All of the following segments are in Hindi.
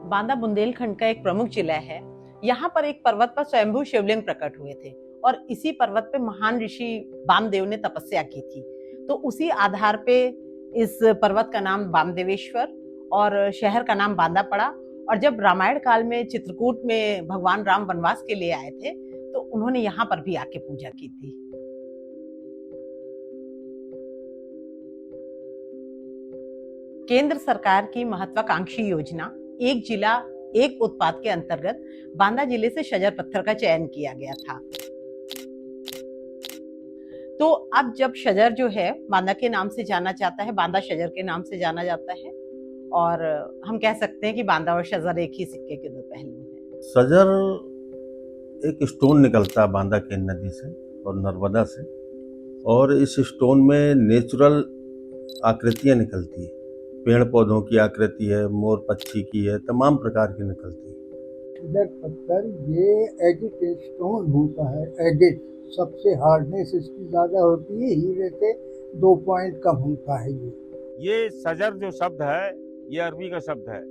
बांदा बुंदेलखंड का एक प्रमुख जिला है। यहाँ पर एक पर्वत पर स्वयंभू शिवलिंग प्रकट हुए थे और इसी पर्वत पे महान ऋषि वामदेव ने तपस्या की थी। तो उसी आधार पे इस पर्वत का नाम वामदेवेश्वर और शहर का नाम बांदा पड़ा। और जब रामायण काल में चित्रकूट में भगवान राम वनवास के लिए आए थे तो उन्होंने यहाँ पर भी आके पूजा की थी। केंद्र सरकार की महत्वाकांक्षी योजना एक जिला एक उत्पाद के अंतर्गत बांदा जिले से शजर पत्थर का चयन किया गया था। तो अब जब शजर जो है बांदा के नाम से जाना जाता है, बांदा शजर के नाम से जाना जाता है, और हम कह सकते हैं कि बांदा और शजर एक ही सिक्के के दो पहलू हैं। शजर एक स्टोन निकलता है बांदा के नदी से और नर्मदा से, और इस स्टोन में नेचुरल आकृतियां निकलती है। पेड़ पौधों की आकृति है, मोर पक्षी की है, तमाम प्रकार की निकलती है। शजर पत्थर ये एडिट स्टोन होता है। एडिट सबसे हार्डनेस इसकी ज़्यादा होती है, हीरे से 2 पॉइंट कम होता है। ये शजर जो शब्द है ये अरबी का शब्द है।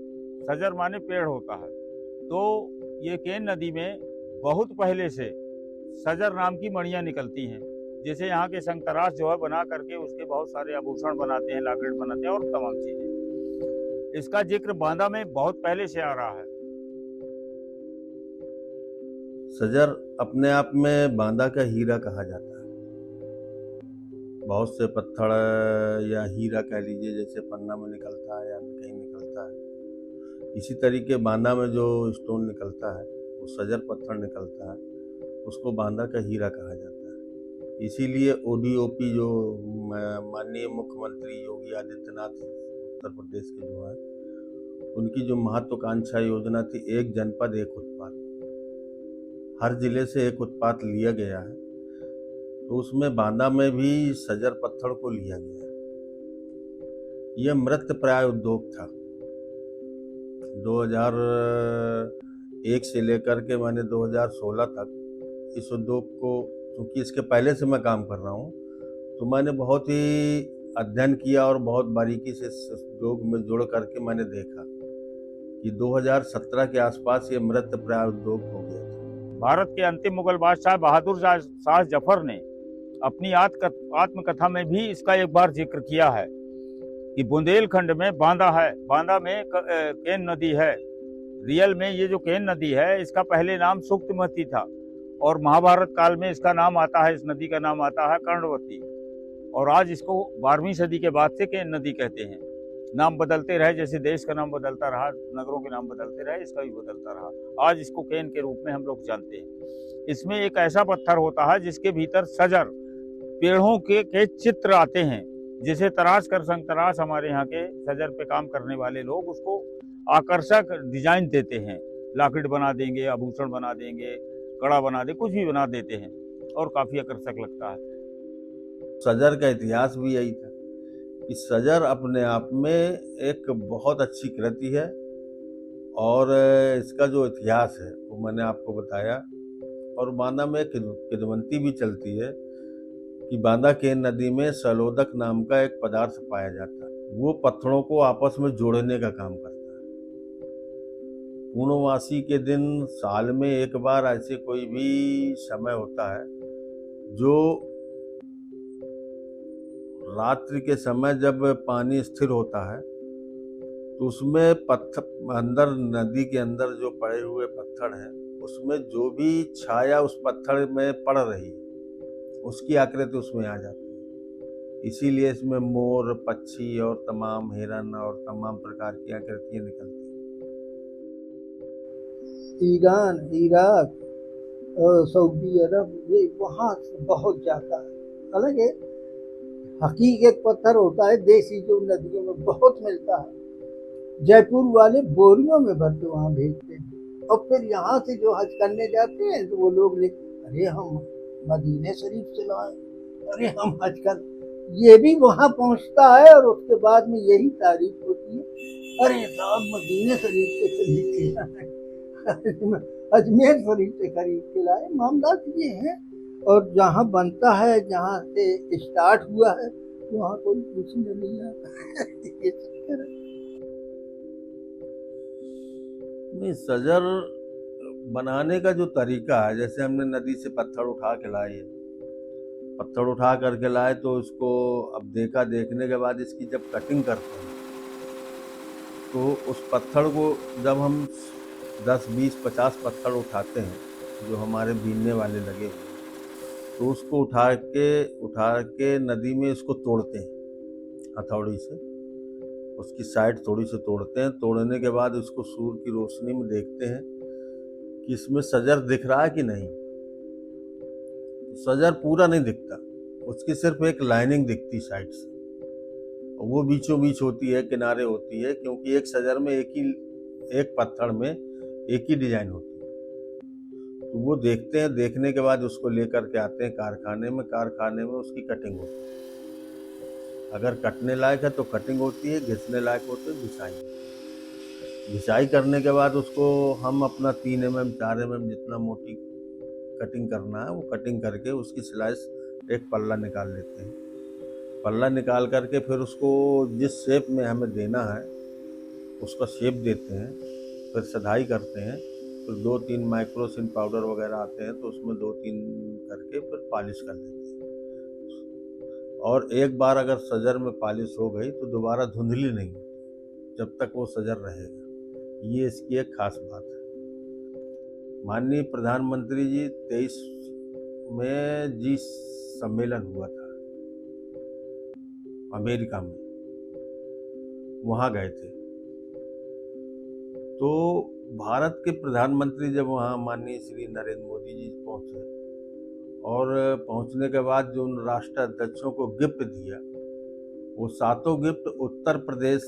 शजर माने पेड़ होता है। तो ये केन नदी में बहुत पहले से शजर नाम की मणियाँ निकलती हैं। जैसे यहाँ के संतराश जो है बना करके उसके बहुत सारे आभूषण बनाते हैं, लॉकेट बनाते हैं और तमाम चीजें। इसका जिक्र बांदा में बहुत पहले से आ रहा है। शजर अपने आप में बांदा का हीरा कहा जाता है। बहुत से पत्थर या हीरा कह लीजिए, जैसे पन्ना में निकलता है या कहीं निकलता है, इसी तरीके बांदा में जो स्टोन निकलता है वो शजर पत्थर निकलता है, उसको बांदा का हीरा कहा जाता है। इसीलिए ओडीओपी जो माननीय मुख्यमंत्री योगी आदित्यनाथ उत्तर प्रदेश के जो है, उनकी जो महत्वाकांक्षा योजना थी एक जनपद एक उत्पाद, हर जिले से एक उत्पाद लिया गया है, तो उसमें बांदा में भी शजर पत्थर को लिया गया है। यह मृतप्राय उद्योग था। 2001 से लेकर के मैंने 2016 तक इस उद्योग को, क्योंकि इसके पहले से मैं काम कर रहा हूँ, तो मैंने बहुत ही अध्ययन किया और बहुत बारीकी से इस उद्योग में जुड़ करके मैंने देखा कि 2017 के आसपास ये मृतप्राय उद्योग हो गया था। भारत के अंतिम मुगल बादशाह बहादुर शाह जफर ने अपनी आत्मकथा में भी इसका एक बार जिक्र किया है कि बुंदेलखंड में बांदा है, बांदा में केन नदी है। रियल में ये जो केन नदी है इसका पहले नाम सुक्तमती था और महाभारत काल में इसका नाम आता है, इस नदी का नाम आता है कर्णवती, और आज इसको 12वीं सदी के बाद से केन नदी कहते हैं। नाम बदलते रहे, जैसे देश का नाम बदलता रहा, नगरों के नाम बदलते रहे, इसका भी बदलता रहा। आज इसको केन के रूप में हम लोग जानते हैं। इसमें एक ऐसा पत्थर होता है जिसके भीतर शजर पेड़ों के चित्र आते हैं। जिसे तराश कर संतराश हमारे यहाँ के शजर पे काम करने वाले लोग उसको आकर्षक डिजाइन देते हैं। लॉकेट बना देंगे, आभूषण बना देंगे, कड़ा बना दे, कुछ भी बना देते हैं और काफी आकर्षक लगता है। शजर का इतिहास भी यही था कि शजर अपने आप में एक बहुत अच्छी कृति है, और इसका जो इतिहास है वो मैंने आपको बताया। और बांदा में किदवंती भी चलती है कि बांदा केन नदी में सलोदक नाम का एक पदार्थ पाया जाता है, वो पत्थरों को आपस में जोड़ने का काम करता है। पूर्णमासी के दिन साल में एक बार ऐसे कोई भी समय होता है जो रात्रि के समय जब पानी स्थिर होता है, तो उसमें पत्थर अंदर, नदी के अंदर जो पड़े हुए पत्थर हैं, उसमें जो भी छाया उस पत्थर में पड़ रही है उसकी आकृति उसमें आ जाती है। इसीलिए इसमें मोर पक्षी और तमाम हिरन और तमाम प्रकार की आकृतियां निकलती हैं। ईरान, इराक, सऊदी अरब, ये वहाँ से बहुत जाता है। हालांकि हकीकत पत्थर होता है देसी, जो नदियों में बहुत मिलता है। जयपुर वाले बोरियों में भर के वहाँ भेजते हैं, और फिर यहाँ से जो हज करने जाते हैं तो वो लोग अरे हम मदीने शरीफ से लाए, अरे हम हज कर, ये भी वहाँ पहुँचता है और उसके बाद में यही तारीफ होती है, अरे साहब मदीने शरीफ से खरीद के लाए, अजमेर शरीफ से खरीद के लाए। मामला ये है। और जहाँ बनता है, जहाँ से स्टार्ट हुआ है, वहाँ कोई पूछने नहीं आता। ये चक्कर है। नहीं, सजर बनाने का जो तरीका है, जैसे हमने नदी से पत्थर उठा के लाए, पत्थर उठा करके लाए तो इसको अब देखा, देखने के बाद इसकी जब कटिंग करते हैं तो उस पत्थर को जब हम 10, 20, 50 पत्थर उठाते हैं जो हमारे बीनने वाले लगे हुए, तो उसको उठा के नदी में इसको तोड़ते हैं हथौड़ी से, उसकी साइड थोड़ी सी तोड़ते हैं। तोड़ने के बाद उसको सूर्य की रोशनी में देखते हैं कि इसमें सजर दिख रहा है कि नहीं। सजर पूरा नहीं दिखता, उसकी सिर्फ एक लाइनिंग दिखती साइड से, और वो बीचों बीच होती है, किनारे होती है, क्योंकि एक सजर में एक पत्थर में एक ही डिजाइन होती है। तो वो देखते हैं, देखने के बाद उसको लेकर के आते हैं कारखाने में उसकी कटिंग होती है। अगर कटने लायक है तो कटिंग होती है, घिसने लायक होती है घिसाई। घिसाई करने के बाद उसको हम अपना 3 mm 4 mm जितना मोटी कटिंग करना है वो कटिंग करके उसकी स्लाइस एक पल्ला निकाल लेते हैं। पल्ला निकाल करके फिर उसको जिस शेप में हमें देना है उसका शेप देते हैं, फिर सधाई करते हैं, फिर 2-3 माइक्रोसिन पाउडर वगैरह आते हैं तो उसमें 2-3 करके फिर पॉलिश कर देते हैं। और एक बार अगर सजर में पॉलिश हो गई तो दोबारा धुंधली नहीं होती, जब तक वो सजर रहेगा। ये इसकी एक खास बात है। माननीय प्रधानमंत्री जी 23 में जी सम्मेलन हुआ था अमेरिका में, वहाँ गए थे। तो भारत के प्रधानमंत्री जब वहाँ माननीय श्री नरेंद्र मोदी जी पहुँचे, और पहुँचने के बाद जो उन राष्ट्राध्यक्षों को गिफ्ट दिया, वो 7 गिफ्ट उत्तर प्रदेश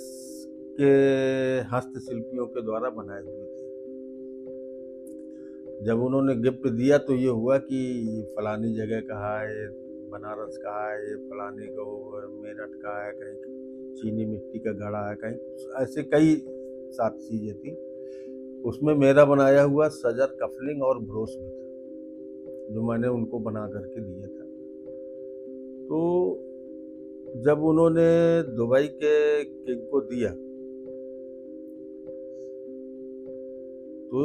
के हस्तशिल्पियों के द्वारा बनाए हुए थे। जब उन्होंने गिफ्ट दिया तो ये हुआ कि ये फलानी जगह का है, बनारस का है, ये फलाने को मेरठ का है, कहीं चीनी मिट्टी का घड़ा है, कहीं ऐसे कई 7 चीज़ें थी। उसमें मेरा बनाया हुआ सजर, कफलिंग और ब्रोच भी था, जो मैंने उनको बना करके दिया था। तो जब उन्होंने दुबई के किंग को दिया तो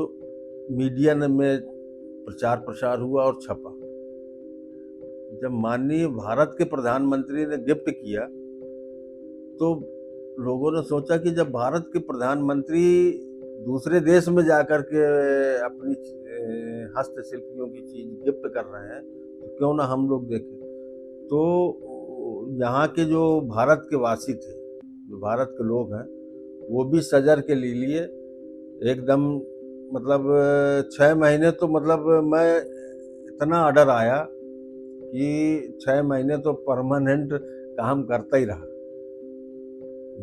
मीडिया में प्रचार प्रसार हुआ और छपा। जब माननीय भारत के प्रधानमंत्री ने गिफ्ट किया तो लोगों ने सोचा कि जब भारत के प्रधानमंत्री दूसरे देश में जाकर के अपनी हस्तशिल्पियों की चीज गिफ्ट कर रहे हैं तो क्यों ना हम लोग देखें। तो यहाँ के जो भारत के वासी थे, जो भारत के लोग हैं, वो भी सजर के लिए एकदम मतलब 6 महीने तो मतलब मैं इतना ऑर्डर आया कि 6 महीने तो परमानेंट काम करता ही रहा।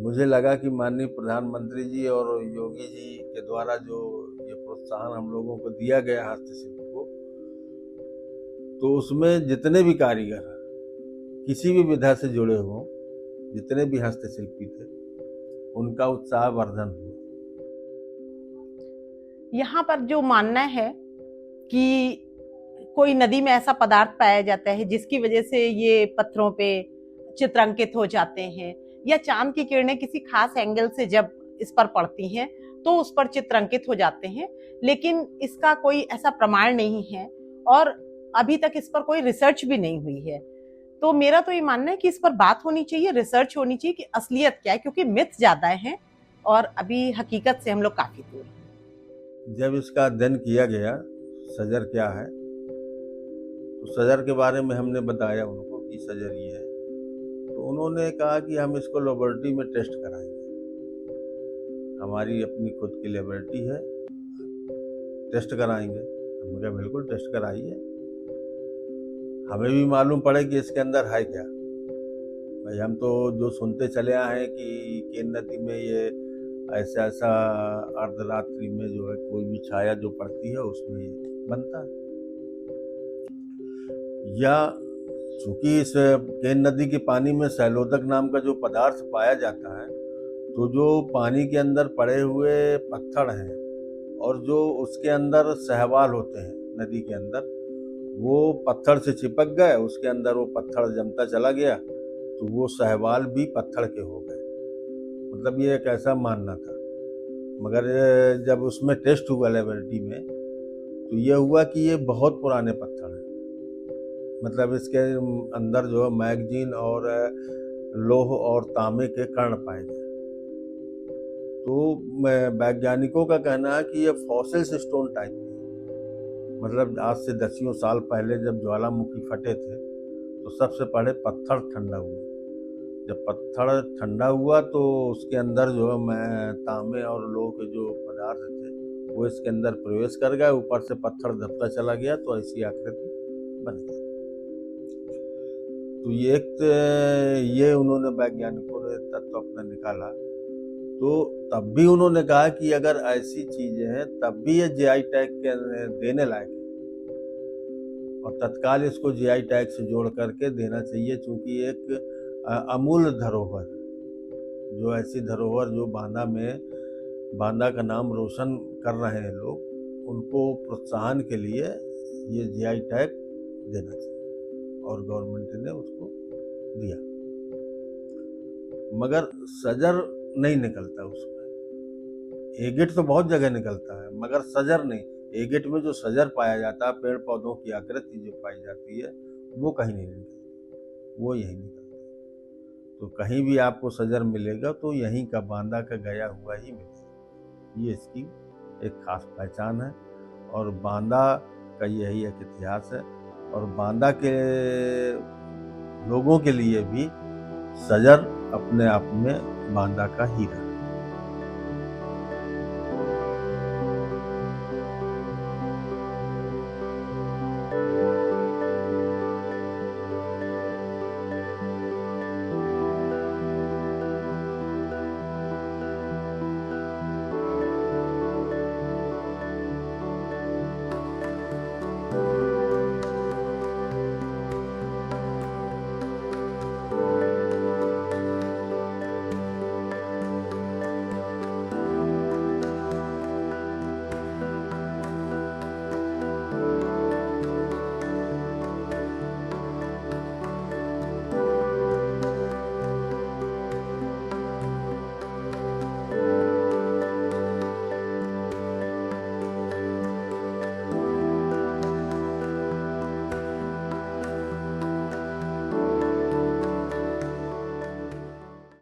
मुझे लगा कि माननीय प्रधानमंत्री जी और योगी जी के द्वारा जो ये प्रोत्साहन हम लोगों को दिया गया हस्तशिल्प को, तो उसमें जितने भी कारीगर किसी भी विधा से जुड़े हों, जितने भी हस्तशिल्पी थे, उनका उत्साह वर्धन हुआ। यहाँ पर जो मानना है कि कोई नदी में ऐसा पदार्थ पाया जाता है जिसकी वजह से ये पत्थरों पे चित्रांकित हो जाते हैं, या चांद की किरणें किसी खास एंगल से जब इस पर पड़ती हैं तो उस पर चित्रांकित हो जाते हैं, लेकिन इसका कोई ऐसा प्रमाण नहीं है और अभी तक इस पर कोई रिसर्च भी नहीं हुई है। तो मेरा तो ये मानना है कि इस पर बात होनी चाहिए, रिसर्च होनी चाहिए कि असलियत क्या है, क्योंकि मिथ ज्यादा है और अभी हकीकत से हम लोग काफी दूर हैं। जब इसका अध्ययन किया गया सजर क्या है, तो सजर के बारे में हमने बताया उनको कि सजर ये है, तो उन्होंने कहा कि हम इसको लेबोरेटरी में टेस्ट कराएंगे। हमारी अपनी खुद की लेबोरेटरी है, टेस्ट कराएंगे। हमने कहा बिल्कुल टेस्ट कराइए, हमें भी मालूम पड़े कि इसके अंदर है क्या। भाई हम तो जो सुनते चले आए हैं कि केन नदी में ये ऐसा अर्धरात्रि में जो है कोई भी छाया जो पड़ती है उसमें ये बनता है। या चूंकि इस केन नदी के पानी में सैलोदक नाम का जो पदार्थ पाया जाता है, तो जो पानी के अंदर पड़े हुए पत्थर हैं और जो उसके अंदर सहवाल होते हैं नदी के अंदर, वो पत्थर से चिपक गए, उसके अंदर वो पत्थर जमता चला गया तो वो सहवाल भी पत्थर के हो गए। मतलब ये एक ऐसा मानना था। मगर जब उसमें टेस्ट हुआ लेबोरेटरी में तो ये हुआ कि ये बहुत पुराने पत्थर हैं। मतलब इसके अंदर जो है मैगजीन और लोह और तांबे के कण पाए गए। तो वैज्ञानिकों का कहना है कि ये फॉसिल्स स्टोन टाइप के, मतलब आज से दसियों साल पहले जब ज्वालामुखी फटे थे तो सबसे पहले पत्थर ठंडा हुआ। जब पत्थर ठंडा हुआ तो उसके अंदर जो है तांबे और लोह के जो पदार्थ थे वो इसके अंदर प्रवेश कर गए, ऊपर से पत्थर दबता चला गया तो ऐसी आकृति बन गई। तो ये उन्होंने वैज्ञानिकों ने तत्व अपना निकाला। तो तब भी उन्होंने कहा कि अगर ऐसी चीजें हैं तब भी ये जीआई टैग के देने लायक है और तत्काल इसको जीआई टैग से जोड़ करके देना चाहिए, क्योंकि एक अमूल्य धरोहर, जो ऐसी धरोहर जो बांदा का नाम रोशन कर रहे हैं लोग, उनको प्रोत्साहन के लिए ये जीआई टैग देना चाहिए और गवर्नमेंट ने उसको दिया। मगर सजर नहीं निकलता उसमें। एगिट तो बहुत जगह निकलता है मगर सजर नहीं। एगिट में जो सजर पाया जाता है, पेड़ पौधों की आकृति जो पाई जाती है, वो कहीं नहीं निकलती, वो यहीं निकलती है। तो कहीं भी आपको सजर मिलेगा तो यहीं का बांदा का गया हुआ ही मिलेगा। ये इसकी एक खास पहचान है और बांदा का यही एक इतिहास है। और बांदा के लोगों के लिए भी सजर अपने आप में बांदा का हीरा है।